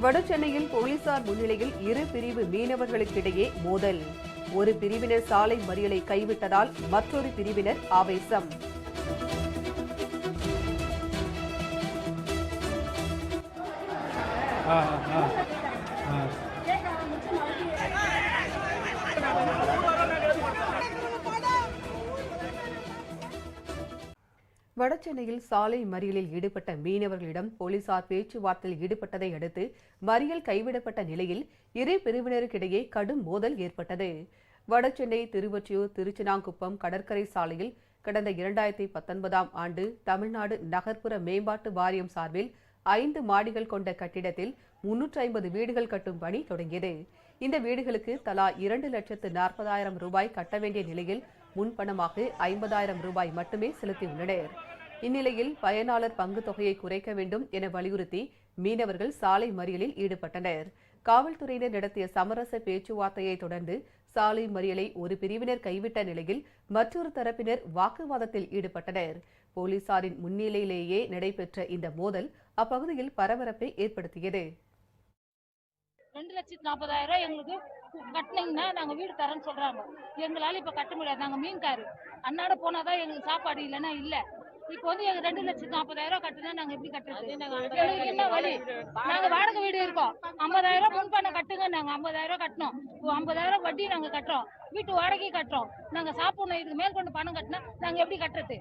வடசென்னையில் போலீசார் முன்னிலையில் இரு பிரிவு மீனவர்களுக்கிடையே மோதல். ஒரு பிரிவினர் சாலை மறியலை கைவிட்டதால் மற்றொரு பிரிவினர் ஆவேசம். வடசென்னையில் சாலை மறியலில் ஈடுபட்ட மீனவர்களிடம் போலீசார் பேச்சுவார்த்தையில் ஈடுபட்டதை அடுத்து மறியல் கைவிடப்பட்ட நிலையில் இரு பிரிவினருக்கிடையே கடும் மோதல் ஏற்பட்டது. வடசென்னை திருவொற்றியூர் திருச்சினாங்குப்பம் கடற்கரை சாலையில் கடந்த 2019ஆம் ஆண்டு தமிழ்நாடு நகர்ப்புற மேம்பாட்டு வாரியம் சார்பில் 5 மாடிகள் கொண்ட கட்டிடத்தில் 350 வீடுகள் கட்டும் பணி தொடங்கியது. இந்த வீடுகளுக்கு தலா 2,40,000 ரூபாய் கட்ட வேண்டிய நிலையில் முன்பணமாக 50,000 ரூபாய் மட்டுமே செலுத்தியுள்ளனர். இந்நிலையில் பயனாளர் பங்கு தொகையை குறைக்க வேண்டும் என வலியுறுத்தி மீனவர்கள் சாலை மறியலில் ஈடுபட்டனர். காவல்துறையினர் நடத்திய சமரச பேச்சுவார்த்தையை தொடர்ந்து சாலை மறியலை ஒரு பிரிவினர் கைவிட்ட நிலையில் மற்றொரு தரப்பினர் வாக்குவாதத்தில் ஈடுபட்டனர். போலீசாரின் முன்னிலையிலேயே நடைபெற்ற இந்த மோதல் அப்பகுதியில் பரபரப்பை ஏற்படுத்தியது. 2,40,000 எங்களுக்கு கட்டினீங்கன்னா நாங்க வீடு தரேன்னு சொல்றாங்க. எங்களால இப்ப கட்ட முடியாது. நாங்க மீன்காரு அன்னாட போனாதான் எங்களுக்கு சாப்பாடு இல்லைன்னா இல்ல. இப்ப வந்து எங்க 2,40,000 கட்டுனா நாங்க எப்படி கட்டுறது? எங்களுக்கு என்ன வழி? நாங்க வாடகை வீடு இருக்கோம். 50,000 முன்பணம் கட்டுங்க. நாங்க 50,000 கட்டணும். 50,000 வட்டி நாங்க கட்டுறோம். வீட்டு வாடகை கட்டுறோம். நாங்க சாப்பிடணும். இதுக்கு மேற்கொண்டு பணம் கட்டினா நாங்க எப்படி கட்டுறது?